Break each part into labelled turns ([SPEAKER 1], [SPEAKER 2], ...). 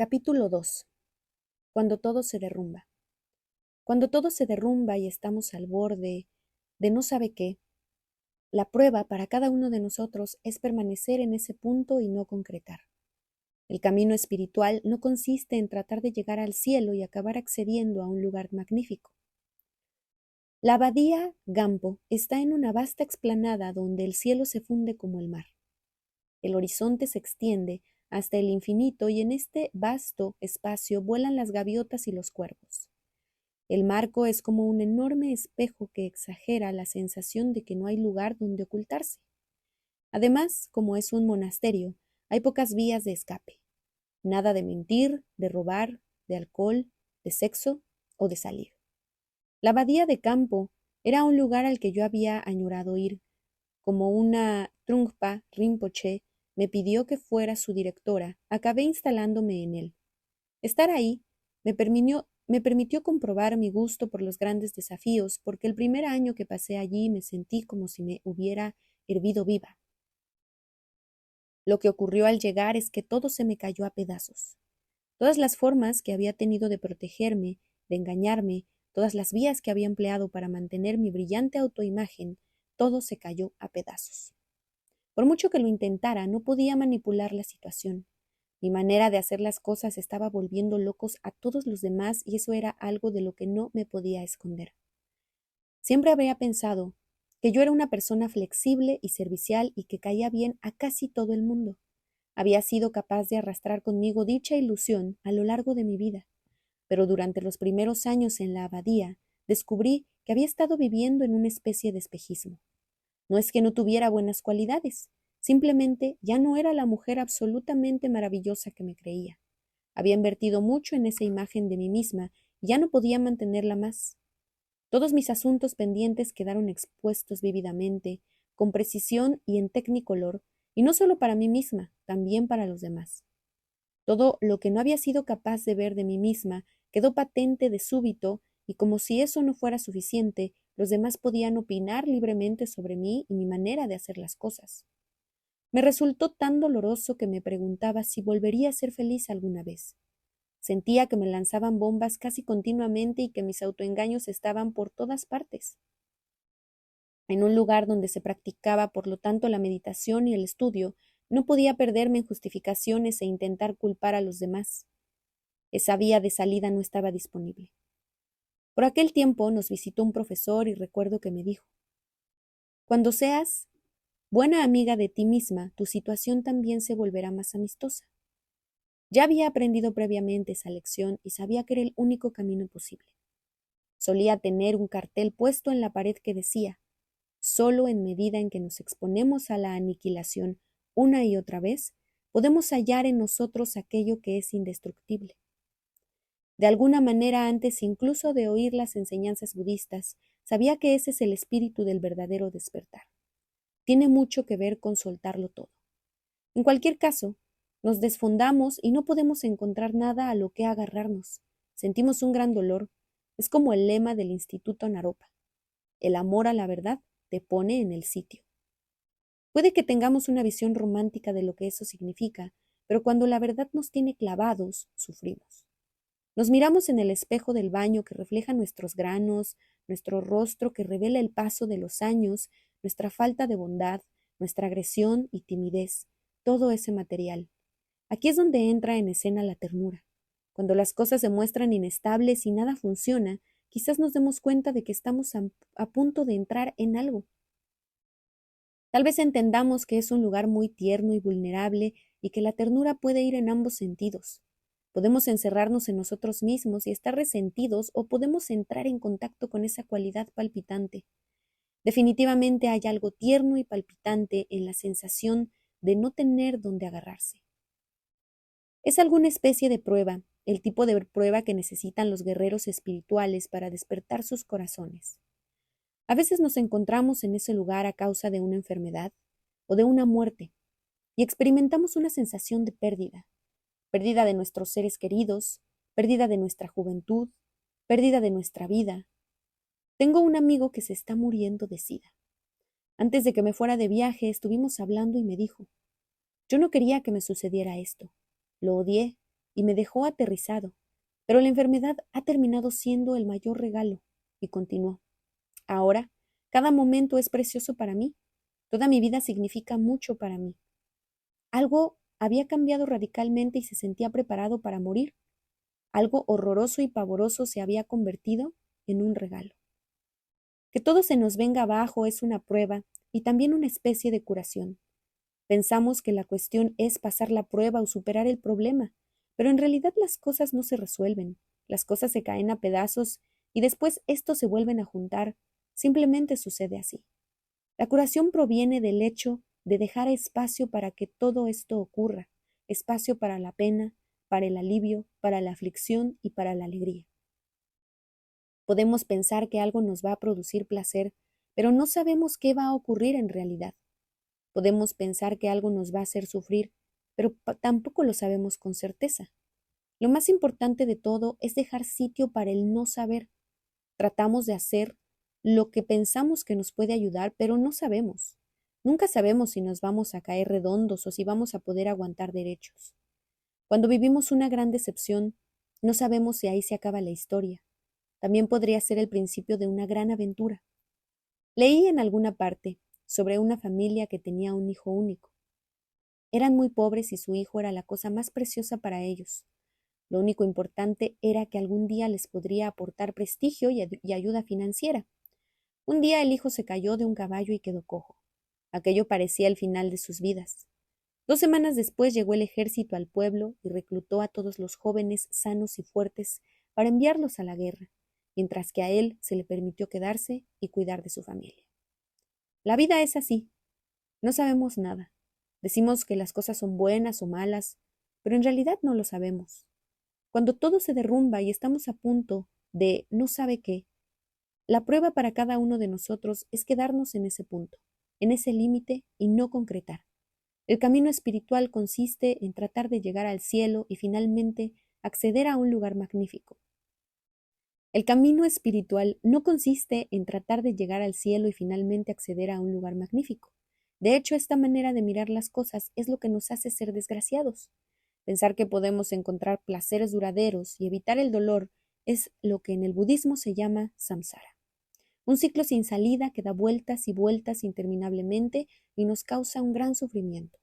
[SPEAKER 1] Capítulo 2. Cuando todo se derrumba. Cuando todo se derrumba y estamos al borde de no sabe qué, la prueba para cada uno de nosotros es permanecer en ese punto y no concretar. El camino espiritual no consiste en tratar de llegar al cielo y acabar accediendo a un lugar magnífico. La abadía Gampo está en una vasta explanada donde el cielo se funde como el mar. El horizonte se extiende hasta el infinito y en este vasto espacio vuelan las gaviotas y los cuervos. El marco es como un enorme espejo que exagera la sensación de que no hay lugar donde ocultarse. Además, como es un monasterio, hay pocas vías de escape. Nada de mentir, de robar, de alcohol, de sexo o de salir. La abadía de Campo era un lugar al que yo había añorado ir. Como una Trungpa Rinpoche me pidió que fuera su directora, acabé instalándome en él. Estar ahí me permitió comprobar mi gusto por los grandes desafíos, porque el primer año que pasé allí me sentí como si me hubiera hervido viva. Lo que ocurrió al llegar es que todo se me cayó a pedazos. Todas las formas que había tenido de protegerme, de engañarme, todas las vías que había empleado para mantener mi brillante autoimagen, todo se cayó a pedazos. Por mucho que lo intentara, no podía manipular la situación. Mi manera de hacer las cosas estaba volviendo locos a todos los demás y eso era algo de lo que no me podía esconder. Siempre había pensado que yo era una persona flexible y servicial y que caía bien a casi todo el mundo. Había sido capaz de arrastrar conmigo dicha ilusión a lo largo de mi vida, pero durante los primeros años en la abadía descubrí que había estado viviendo en una especie de espejismo. No es que no tuviera buenas cualidades, simplemente ya no era la mujer absolutamente maravillosa que me creía. Había invertido mucho en esa imagen de mí misma y ya no podía mantenerla más. Todos mis asuntos pendientes quedaron expuestos vívidamente, con precisión y en tecnicolor, y no solo para mí misma, también para los demás. Todo lo que no había sido capaz de ver de mí misma quedó patente de súbito, y como si eso no fuera suficiente, los demás podían opinar libremente sobre mí y mi manera de hacer las cosas. Me resultó tan doloroso que me preguntaba si volvería a ser feliz alguna vez. Sentía que me lanzaban bombas casi continuamente y que mis autoengaños estaban por todas partes. En un lugar donde se practicaba, por lo tanto, la meditación y el estudio, no podía perderme en justificaciones e intentar culpar a los demás. Esa vía de salida no estaba disponible. Por aquel tiempo nos visitó un profesor y recuerdo que me dijo: cuando seas buena amiga de ti misma, tu situación también se volverá más amistosa. Ya había aprendido previamente esa lección y sabía que era el único camino posible. Solía tener un cartel puesto en la pared que decía: solo en medida en que nos exponemos a la aniquilación una y otra vez, podemos hallar en nosotros aquello que es indestructible. De alguna manera, antes incluso de oír las enseñanzas budistas, sabía que ese es el espíritu del verdadero despertar. Tiene mucho que ver con soltarlo todo. En cualquier caso, nos desfondamos y no podemos encontrar nada a lo que agarrarnos. Sentimos un gran dolor. Es como el lema del Instituto Naropa: el amor a la verdad te pone en el sitio. Puede que tengamos una visión romántica de lo que eso significa, pero cuando la verdad nos tiene clavados, sufrimos. Nos miramos en el espejo del baño que refleja nuestros granos, nuestro rostro que revela el paso de los años, nuestra falta de bondad, nuestra agresión y timidez, todo ese material. Aquí es donde entra en escena la ternura. Cuando las cosas se muestran inestables y nada funciona, quizás nos demos cuenta de que estamos a punto de entrar en algo. Tal vez entendamos que es un lugar muy tierno y vulnerable y que la ternura puede ir en ambos sentidos. Podemos encerrarnos en nosotros mismos y estar resentidos o podemos entrar en contacto con esa cualidad palpitante. Definitivamente hay algo tierno y palpitante en la sensación de no tener dónde agarrarse. Es alguna especie de prueba, el tipo de prueba que necesitan los guerreros espirituales para despertar sus corazones. A veces nos encontramos en ese lugar a causa de una enfermedad o de una muerte y experimentamos una sensación de pérdida, pérdida de nuestros seres queridos, pérdida de nuestra juventud, pérdida de nuestra vida. Tengo un amigo que se está muriendo de SIDA. Antes de que me fuera de viaje estuvimos hablando y me dijo: yo no quería que me sucediera esto. Lo odié, y me dejó aterrizado, pero la enfermedad ha terminado siendo el mayor regalo, y continuó. Ahora, cada momento es precioso para mí. Toda mi vida significa mucho para mí. Algo había cambiado radicalmente y se sentía preparado para morir. Algo horroroso y pavoroso se había convertido en un regalo. Que todo se nos venga abajo es una prueba y también una especie de curación. Pensamos que la cuestión es pasar la prueba o superar el problema, pero en realidad las cosas no se resuelven, las cosas se caen a pedazos y después estos se vuelven a juntar. Simplemente sucede así. La curación proviene del hecho de dejar espacio para que todo esto ocurra, espacio para la pena, para el alivio, para la aflicción y para la alegría. Podemos pensar que algo nos va a producir placer, pero no sabemos qué va a ocurrir en realidad. Podemos pensar que algo nos va a hacer sufrir, pero tampoco lo sabemos con certeza. Lo más importante de todo es dejar sitio para el no saber. Tratamos de hacer lo que pensamos que nos puede ayudar, pero no sabemos. Nunca sabemos si nos vamos a caer redondos o si vamos a poder aguantar derechos. Cuando vivimos una gran decepción, no sabemos si ahí se acaba la historia. También podría ser el principio de una gran aventura. Leí en alguna parte sobre una familia que tenía un hijo único. Eran muy pobres y su hijo era la cosa más preciosa para ellos. Lo único importante era que algún día les podría aportar prestigio y ayuda financiera. Un día el hijo se cayó de un caballo y quedó cojo. Aquello parecía el final de sus vidas. 2 semanas después llegó el ejército al pueblo y reclutó a todos los jóvenes sanos y fuertes para enviarlos a la guerra, mientras que a él se le permitió quedarse y cuidar de su familia. La vida es así. No sabemos nada. Decimos que las cosas son buenas o malas, pero en realidad no lo sabemos. Cuando todo se derrumba y estamos a punto de no sabe qué, la prueba para cada uno de nosotros es quedarnos en ese punto, en ese límite y no concretar. El camino espiritual consiste en tratar de llegar al cielo y finalmente acceder a un lugar magnífico. El camino espiritual no consiste en tratar de llegar al cielo y finalmente acceder a un lugar magnífico. De hecho, esta manera de mirar las cosas es lo que nos hace ser desgraciados. Pensar que podemos encontrar placeres duraderos y evitar el dolor es lo que en el budismo se llama samsara. Un ciclo sin salida que da vueltas y vueltas interminablemente y nos causa un gran sufrimiento.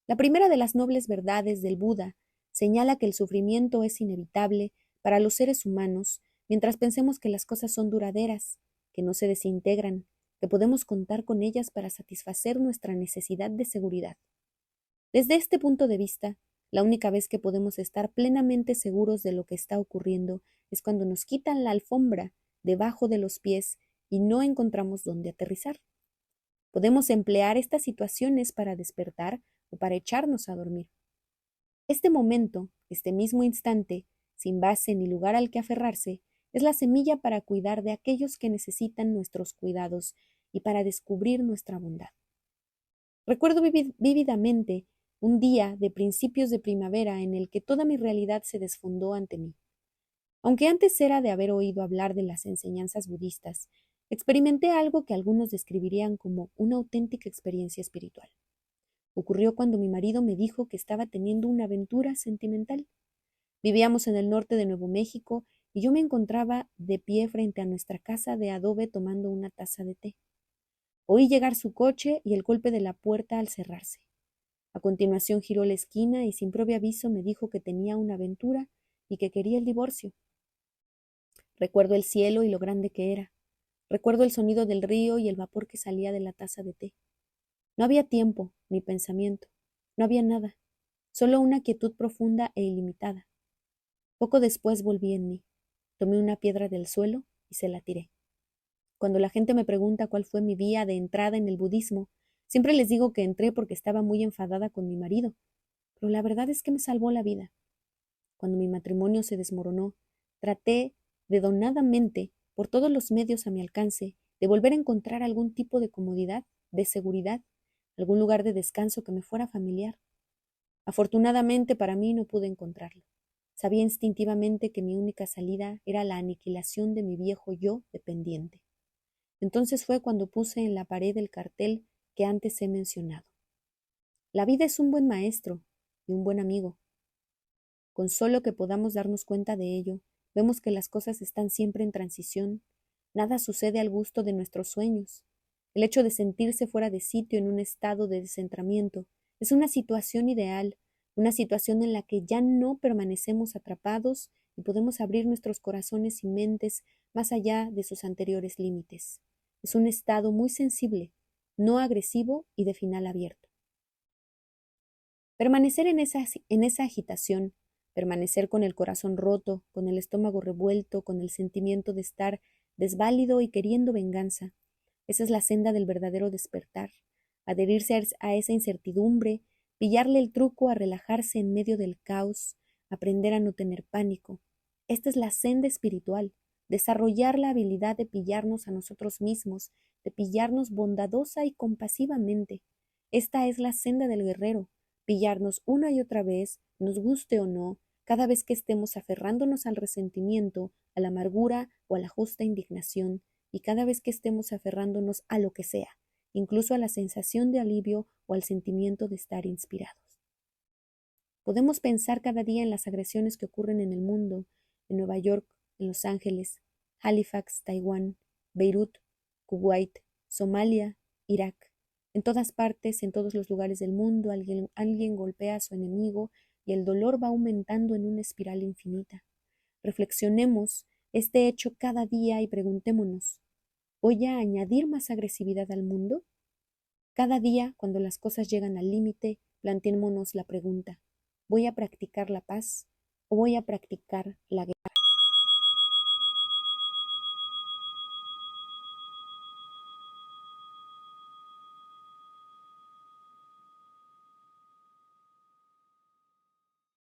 [SPEAKER 1] La primera de las nobles verdades del Buda señala que el sufrimiento es inevitable para los seres humanos mientras pensemos que las cosas son duraderas, que no se desintegran, que podemos contar con ellas para satisfacer nuestra necesidad de seguridad. Desde este punto de vista, la única vez que podemos estar plenamente seguros de lo que está ocurriendo es cuando nos quitan la alfombra debajo de los pies y no encontramos dónde aterrizar. Podemos emplear estas situaciones para despertar o para echarnos a dormir. Este momento, este mismo instante, sin base ni lugar al que aferrarse, es la semilla para cuidar de aquellos que necesitan nuestros cuidados y para descubrir nuestra bondad. Recuerdo vívidamente un día de principios de primavera en el que toda mi realidad se desfundó ante mí. Aunque antes era de haber oído hablar de las enseñanzas budistas, experimenté algo que algunos describirían como una auténtica experiencia espiritual. Ocurrió cuando mi marido me dijo que estaba teniendo una aventura sentimental. Vivíamos en el norte de Nuevo México y yo me encontraba de pie frente a nuestra casa de adobe tomando una taza de té. Oí llegar su coche y el golpe de la puerta al cerrarse. A continuación giró la esquina y sin previo aviso me dijo que tenía una aventura y que quería el divorcio. Recuerdo el cielo y lo grande que era. Recuerdo el sonido del río y el vapor que salía de la taza de té. No había tiempo, ni pensamiento. No había nada. Solo una quietud profunda e ilimitada. Poco después volví en mí. Tomé una piedra del suelo y se la tiré. Cuando la gente me pregunta cuál fue mi vía de entrada en el budismo, siempre les digo que entré porque estaba muy enfadada con mi marido, pero la verdad es que me salvó la vida. Cuando mi matrimonio se desmoronó, traté de donadamente, por todos los medios a mi alcance, de volver a encontrar algún tipo de comodidad, de seguridad, algún lugar de descanso que me fuera familiar. Afortunadamente para mí no pude encontrarlo. Sabía instintivamente que mi única salida era la aniquilación de mi viejo yo dependiente. Entonces fue cuando puse en la pared el cartel que antes he mencionado. La vida es un buen maestro y un buen amigo. Con solo que podamos darnos cuenta de ello, vemos que las cosas están siempre en transición. Nada sucede al gusto de nuestros sueños. El hecho de sentirse fuera de sitio en un estado de descentramiento es una situación ideal, una situación en la que ya no permanecemos atrapados y podemos abrir nuestros corazones y mentes más allá de sus anteriores límites. Es un estado muy sensible, no agresivo y de final abierto. Permanecer en esa agitación, permanecer con el corazón roto, con el estómago revuelto, con el sentimiento de estar desválido y queriendo venganza. Esa es la senda del verdadero despertar. Adherirse a esa incertidumbre, pillarle el truco a relajarse en medio del caos, aprender a no tener pánico. Esta es la senda espiritual, desarrollar la habilidad de pillarnos a nosotros mismos, de pillarnos bondadosa y compasivamente. Esta es la senda del guerrero, pillarnos una y otra vez, nos guste o no, cada vez que estemos aferrándonos al resentimiento, a la amargura o a la justa indignación, y cada vez que estemos aferrándonos a lo que sea, incluso a la sensación de alivio o al sentimiento de estar inspirados. Podemos pensar cada día en las agresiones que ocurren en el mundo, en Nueva York, en Los Ángeles, Halifax, Taiwán, Beirut, Kuwait, Somalia, Irak. En todas partes, en todos los lugares del mundo, alguien golpea a su enemigo y el dolor va aumentando en una espiral infinita. Reflexionemos este hecho cada día y preguntémonos, ¿voy a añadir más agresividad al mundo? Cada día, cuando las cosas llegan al límite, planteémonos la pregunta, ¿voy a practicar la paz o voy a practicar la guerra?